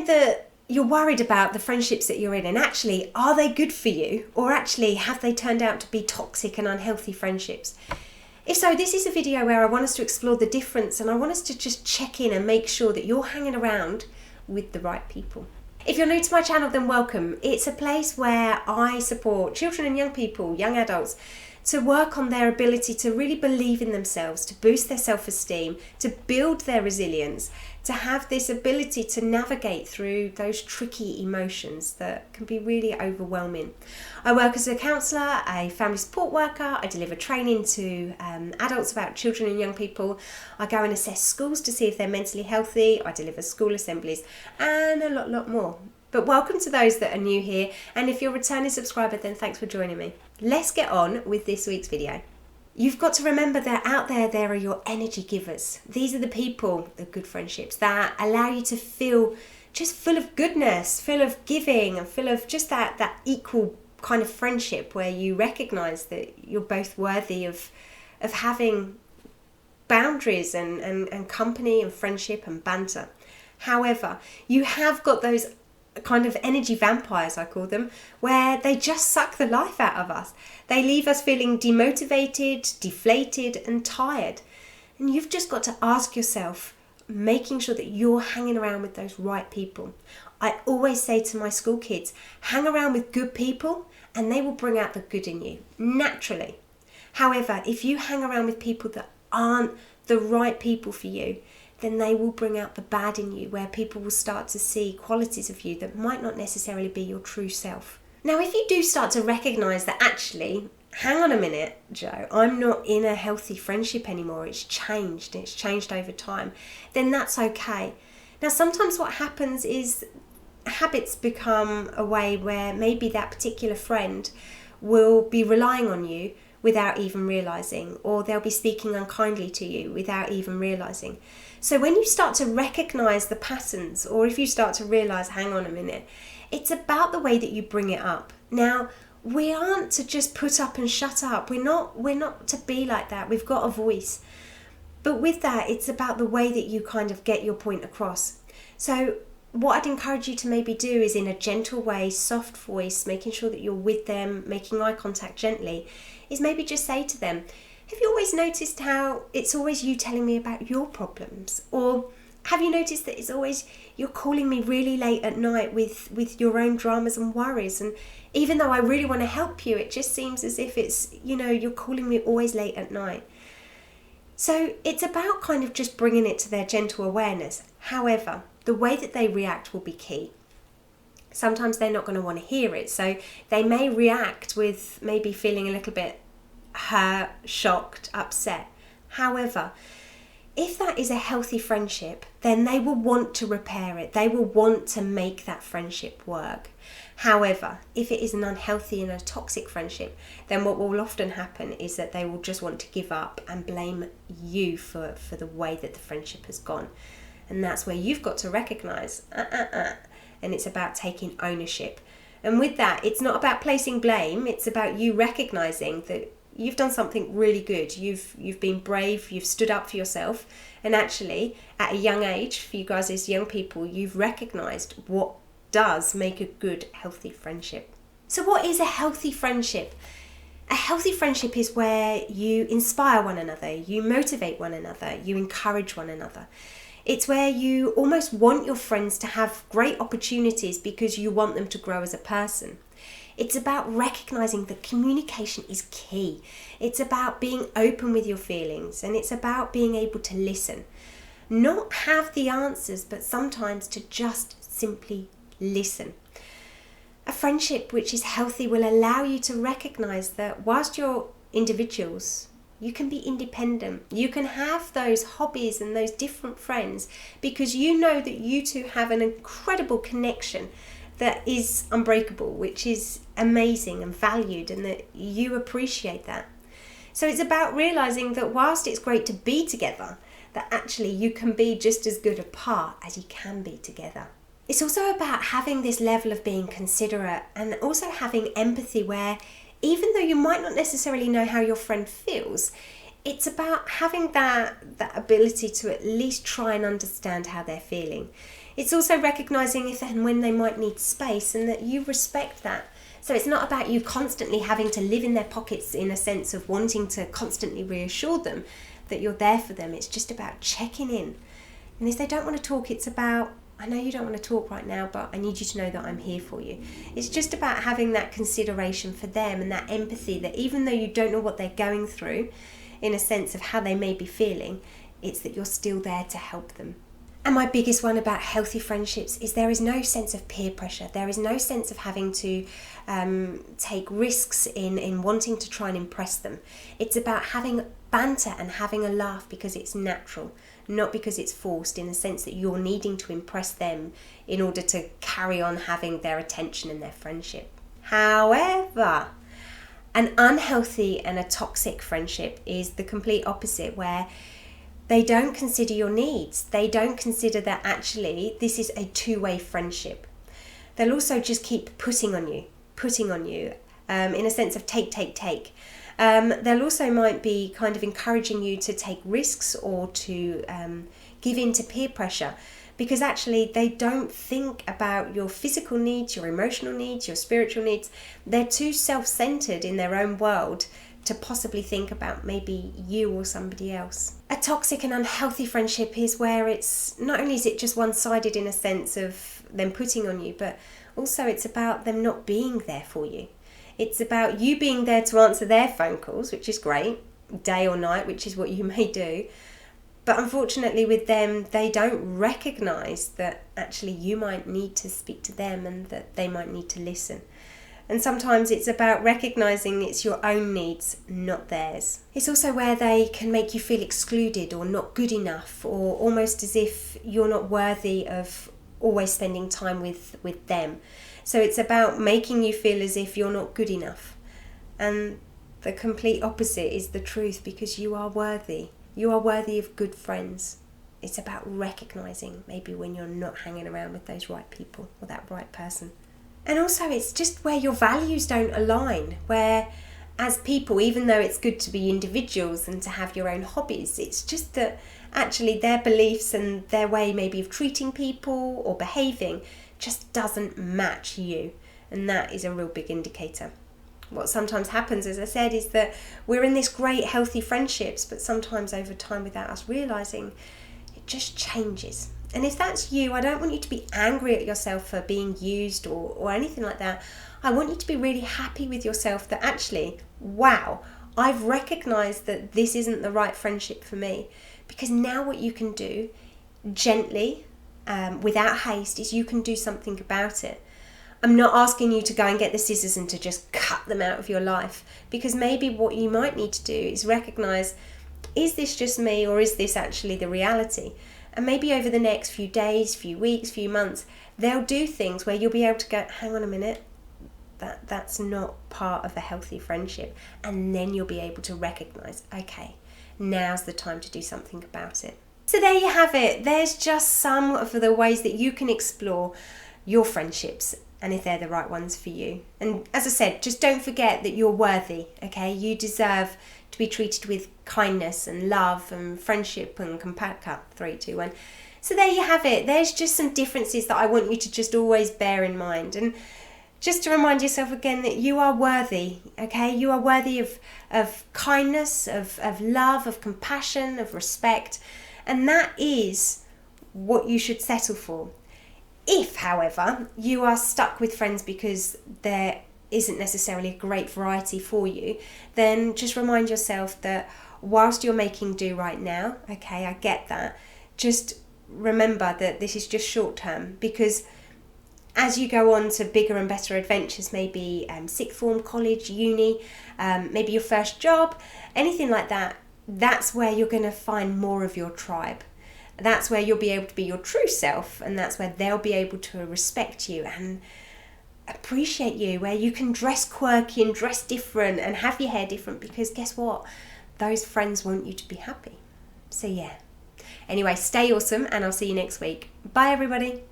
find that you're worried about the friendships that you're in, and actually, are they good for you? Or actually, have they turned out to be toxic and unhealthy friendships? If so, this is a video where I want us to explore the difference, and I want us to just check in and make sure that you're hanging around with the right people. If you're new to my channel, then welcome. It's a place where I support children and young people, young adults, to work on their ability to really believe in themselves, to boost their self-esteem, to build their resilience, to have this ability to navigate through those tricky emotions that can be really overwhelming. I work as a counsellor, a family support worker. I deliver training to adults about children and young people. I go and assess schools to see if they're mentally healthy. I deliver school assemblies and a lot more. But welcome to those that are new here, and if you're a returning subscriber, then thanks for joining me. Let's get on with this week's video. You've got to remember that out there are your energy givers. These are the people, the good friendships, that allow you to feel just full of goodness, full of giving, and full of just that equal kind of friendship where you recognise that you're both worthy of having boundaries and company and friendship and banter. However, you have got those kind of energy vampires, I call them, where they just suck the life out of us. They leave us feeling demotivated, deflated and tired. And you've just got to ask yourself, making sure that you're hanging around with those right people. I always say to my school kids, hang around with good people and they will bring out the good in you, naturally. However, if you hang around with people that aren't the right people for you, then they will bring out the bad in you, where people will start to see qualities of you that might not necessarily be your true self. Now, if you do start to recognise that actually, hang on a minute, Jo, I'm not in a healthy friendship anymore, it's changed over time, then that's okay. Now, sometimes what happens is habits become a way where maybe that particular friend will be relying on you without even realising, or they'll be speaking unkindly to you without even realising. So when you start to recognise the patterns, or if you start to realise, hang on a minute, it's about the way that you bring it up. Now, we aren't to just put up and shut up. We're not to be like that. We've got a voice. But with that, it's about the way that you kind of get your point across. So what I'd encourage you to maybe do is, in a gentle way, soft voice, making sure that you're with them, making eye contact gently, is maybe just say to them, have you always noticed how it's always you telling me about your problems? Or have you noticed that it's always you're calling me really late at night with your own dramas and worries? And even though I really want to help you, it just seems as if it's, you're calling me always late at night. So it's about kind of just bringing it to their gentle awareness. However, the way that they react will be key. Sometimes they're not going to want to hear it, so they may react with maybe feeling a little bit hurt, shocked, upset. However, if that is a healthy friendship, then they will want to repair it. They will want to make that friendship work. However, if it is an unhealthy and a toxic friendship, then what will often happen is that they will just want to give up and blame you for the way that the friendship has gone. And that's where you've got to recognise, and it's about taking ownership. And with that, it's not about placing blame, it's about you recognising that you've done something really good. You've been brave, you've stood up for yourself, and actually, at a young age, for you guys as young people, you've recognised what does make a good, healthy friendship. So what is a healthy friendship? A healthy friendship is where you inspire one another, you motivate one another, you encourage one another. It's where you almost want your friends to have great opportunities because you want them to grow as a person. It's about recognising that communication is key. It's about being open with your feelings, and it's about being able to listen. Not have the answers, but sometimes to just simply listen. A friendship which is healthy will allow you to recognise that whilst you're individuals, you can be independent. You can have those hobbies and those different friends because you know that you two have an incredible connection that is unbreakable, which is amazing and valued, and that you appreciate that. So it's about realising that whilst it's great to be together, that actually you can be just as good apart as you can be together. It's also about having this level of being considerate and also having empathy, where even though you might not necessarily know how your friend feels, it's about having that ability to at least try and understand how they're feeling. It's also recognising if and when they might need space and that you respect that. So it's not about you constantly having to live in their pockets in a sense of wanting to constantly reassure them that you're there for them. It's just about checking in. And if they don't want to talk, it's about, I know you don't want to talk right now, but I need you to know that I'm here for you. It's just about having that consideration for them and that empathy that even though you don't know what they're going through, in a sense of how they may be feeling, it's that you're still there to help them. And my biggest one about healthy friendships is there is no sense of peer pressure. There is no sense of having to take risks in wanting to try and impress them. It's about having banter and having a laugh because it's natural, not because it's forced, in the sense that you're needing to impress them in order to carry on having their attention and their friendship. However, an unhealthy and a toxic friendship is the complete opposite, where they don't consider your needs. They don't consider that actually this is a two-way friendship. They'll also just keep putting on you, in a sense of take. They'll also might be kind of encouraging you to take risks or to give in to peer pressure, because actually they don't think about your physical needs, your emotional needs, your spiritual needs. They're too self-centered in their own world to possibly think about maybe you or somebody else. A toxic and unhealthy friendship is where it's not only is it just one-sided in a sense of them putting on you, but also it's about them not being there for you. It's about you being there to answer their phone calls, which is great, day or night, which is what you may do. But unfortunately with them, they don't recognise that actually you might need to speak to them and that they might need to listen. And sometimes it's about recognising it's your own needs, not theirs. It's also where they can make you feel excluded or not good enough, or almost as if you're not worthy of always spending time with them. So it's about making you feel as if you're not good enough. And the complete opposite is the truth, because you are worthy. You are worthy of good friends. It's about recognising maybe when you're not hanging around with those right people or that right person. And also it's just where your values don't align, where as people, even though it's good to be individuals and to have your own hobbies, it's just that actually their beliefs and their way maybe of treating people or behaving just doesn't match you. And that is a real big indicator. What sometimes happens, as I said, is that we're in this great healthy friendships, but sometimes over time without us realising, it just changes. And if that's you, I don't want you to be angry at yourself for being used or anything like that. I want you to be really happy with yourself that actually, wow, I've recognised that this isn't the right friendship for me. Because now what you can do, gently, without haste, is you can do something about it. I'm not asking you to go and get the scissors and to just cut them out of your life. Because maybe what you might need to do is recognise, is this just me or is this actually the reality? And maybe over the next few days, few weeks, few months, they'll do things where you'll be able to go, hang on a minute, that's not part of a healthy friendship. And then you'll be able to recognise, okay, now's the time to do something about it. So there you have it. There's just some of the ways that you can explore your friendships and if they're the right ones for you. And as I said, just don't forget that you're worthy, okay? You deserve to be treated with kindness and love and friendship and compassion. 3, 2, 1. So there you have it. There's just some differences that I want you to just always bear in mind. And just to remind yourself again that you are worthy, okay? You are worthy of kindness, of love, of compassion, of respect. And that is what you should settle for. If, however, you are stuck with friends because there isn't necessarily a great variety for you, then just remind yourself that whilst you're making do right now, okay, I get that, just remember that this is just short term, because as you go on to bigger and better adventures, maybe sixth form, college, uni, maybe your first job, anything like that, that's where you're going to find more of your tribe. That's where you'll be able to be your true self, and that's where they'll be able to respect you and appreciate you, where you can dress quirky and dress different and have your hair different, because guess what? Those friends want you to be happy. So yeah. Anyway, stay awesome and I'll see you next week. Bye everybody.